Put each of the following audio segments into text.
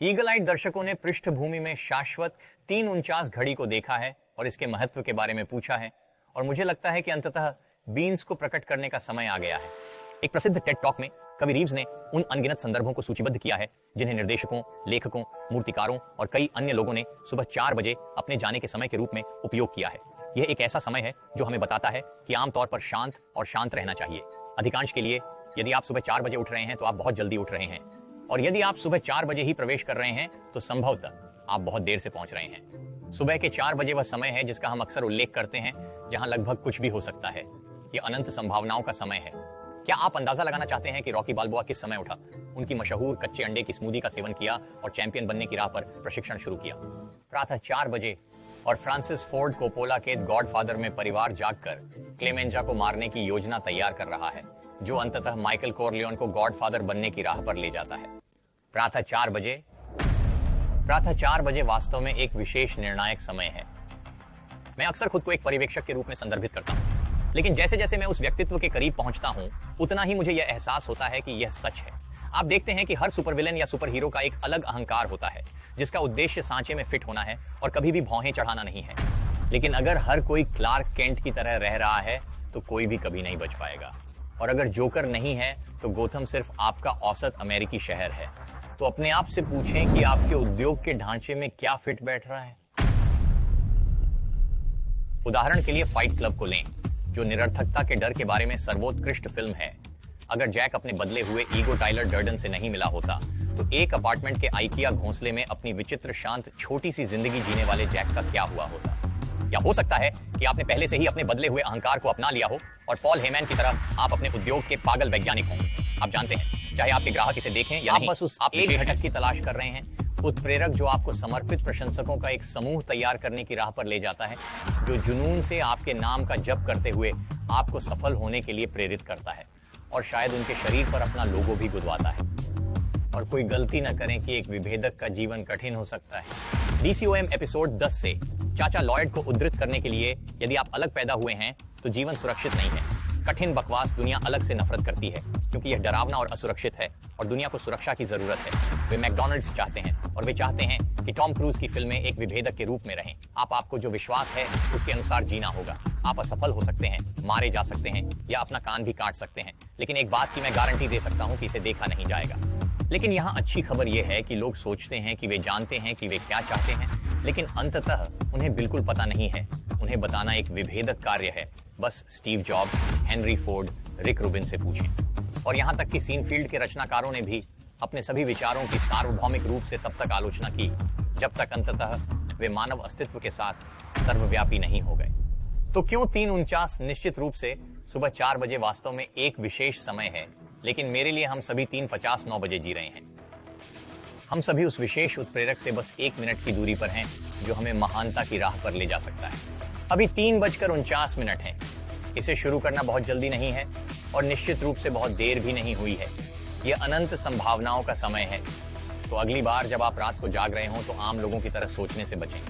Eagle आइट दर्शकों ने पृष्ठभूमि में शाश्वत 349 घड़ी को देखा है और इसके महत्व के बारे में पूछा है, और मुझे लगता है कि अंततः बीन्स को प्रकट करने का समय आ गया है। एक प्रसिद्ध टेड टॉक में कवि रीव्स ने उन अनगिनत संदर्भों को सूचीबद्ध किया है जिन्हें निर्देशकों, लेखकों, मूर्तिकारों और कई अन्य लोगों ने सुबह 4 बजे अपने जाने के समय के रूप में उपयोग किया है। यह एक ऐसा समय है जो हमें बताता है कि आमतौर पर शांत और शांत रहना चाहिए। अधिकांश के लिए यदि आप सुबह 4 बजे उठ रहे हैं तो आप बहुत जल्दी उठ रहे हैं, और यदि आप सुबह 4 बजे ही प्रवेश कर रहे हैं तो संभवतः आप बहुत देर से पहुंच रहे हैं। सुबह के 4 बजे वह समय है जिसका हम अक्सर उल्लेख करते हैं, जहां लगभग कुछ भी हो सकता है। यह अनंत संभावनाओं का समय है। क्या आप अंदाजा लगाना चाहते हैं कि रॉकी बाल्बोआ किस समय उठा, उनकी मशहूर कच्चे अंडे की स्मूदी का सेवन किया और चैंपियन बनने की राह पर प्रशिक्षण शुरू किया? प्रातः 4 बजे, और फ्रांसिस फोर्ड कोपोला के गॉडफादर में परिवार जागकर क्लेमेंजा को मारने की योजना तैयार कर रहा है, जो अंततः माइकल कोरलियोन को गॉडफादर बनने की राह पर ले जाता है। प्रातः 4 बजे वास्तव में एक विशेष निर्णायक समय है। मैं अक्सर खुद को एक पर्यवेक्षक के रूप में संदर्भित करता हूं, लेकिन जैसे जैसे मैं उस व्यक्तित्व के करीब पहुंचता हूं, उतना ही मुझे यह एहसास होता है कि यह सच है। आप देखते हैं कि हर सुपरविलेन या सुपर हीरो का एक अलग अहंकार होता है, जिसका उद्देश्य सांचे में फिट होना है और कभी भी भौहें चढ़ाना नहीं है। लेकिन अगर हर कोई क्लार्क केंट की तरह रह रहा है तो कोई भी कभी नहीं बच पाएगा। और अगर जोकर नहीं है तो गोथम सिर्फ आपका औसत अमेरिकी शहर है। तो अपने आप से पूछें कि आपके उद्योग के ढांचे में क्या फिट बैठ रहा है। उदाहरण के लिए फाइट क्लब को लें, जो निरर्थकता के डर के बारे में सर्वोत्कृष्ट फिल्म है। अगर जैक अपने बदले हुए ईगो टाइलर डर्डन से नहीं मिला होता तो एक अपार्टमेंट के आइकिया घोंसले में अपनी विचित्र शांत छोटी सी जिंदगी जीने वाले जैक का क्या हुआ होता? या हो सकता है कि आपने पहले से ही अपने बदले हुए अहंकार को अपना लिया हो और पॉल हेमैन की तरह आप अपने उद्योग के पागल वैज्ञानिक हों। आप जानते हैं, चाहे आपके ग्राहक इसे देखें या नहीं, बस उस एक घटक की तलाश कर रहे हैं, उत्प्रेरक जो आपको समर्पित प्रशंसकों का एक समूह तैयार करने की राह पर ले जाता है, जो जुनून से आपके नाम का जप करते हुए आपको सफल होने के लिए प्रेरित करता है और शायद उनके शरीर पर अपना लोगो भी गुदवाता है। और कोई गलती न करें कि एक विभेदक का जीवन कठिन हो सकता है। DCOM एपिसोड 10 से चाचा लॉयड को उद्धृत करने के लिए, यदि आप अलग पैदा हुए हैं तो जीवन सुरक्षित नहीं है। कठिन बकवास दुनिया अलग से नफरत करती है क्योंकि यह डरावना और असुरक्षित है और दुनिया को सुरक्षा की जरूरत है। वे मैकडॉनल्ड्स चाहते हैं और वे चाहते हैं कि टॉम क्रूज की फिल्में एक विभेदक के रूप में रहें। आपको जो विश्वास है उसके अनुसार जीना होगा। आप असफल हो सकते हैं, मारे जा सकते हैं या अपना कान भी काट सकते हैं, लेकिन एक बात की मैं गारंटी दे सकता हूं कि इसे देखा नहीं जाएगा। लेकिन यहाँ अच्छी खबर यह है कि लोग सोचते हैं कि वे जानते हैं कि वे क्या चाहते हैं, लेकिन अंततः उन्हें बिल्कुल पता नहीं है। उन्हें बताना एक विभेदक कार्य है। बस Steve jobs, Henry Ford, Rick Rubin से पूछें। और यहाँ तक कि सीनफील्ड के रचनाकारों ने भी अपने सभी विचारों की सार्वभौमिक रूप से तब तक आलोचना की जब तक अंततः वे मानव अस्तित्व के साथ सर्वव्यापी नहीं हो गए। तो क्यों 349 निश्चित रूप से सुबह 4 बजे वास्तव में एक विशेष समय है, लेकिन मेरे लिए हम सभी 3:50 9 बजे जी रहे हैं। हम सभी उस विशेष उत्प्रेरक से बस 1 मिनट की दूरी पर हैं जो हमें महानता की राह पर ले जा सकता है। अभी 3:49 है। इसे शुरू करना बहुत जल्दी नहीं है और निश्चित रूप से बहुत देर भी नहीं हुई है। यह अनंत संभावनाओं का समय है। तो अगली बार जब आप रात को जाग रहे हो तो आम लोगों की तरह सोचने से बचें।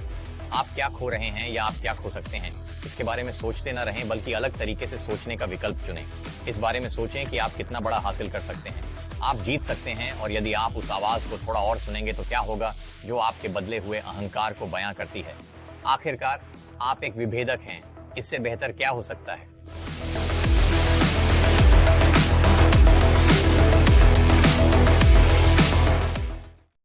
आप क्या खो रहे हैं या आप क्या खो सकते हैं, इसके बारे में सोचते न रहें, बल्कि अलग तरीके से सोचने का विकल्प चुनें। इस बारे में सोचें कि आप कितना बड़ा हासिल कर सकते हैं। आप जीत सकते हैं, और यदि आप उस आवाज को थोड़ा और सुनेंगे तो क्या होगा जो आपके बदले हुए अहंकार को बयां करती है। आखिरकार आप एक विभेदक हैं। इससे बेहतर क्या हो सकता है?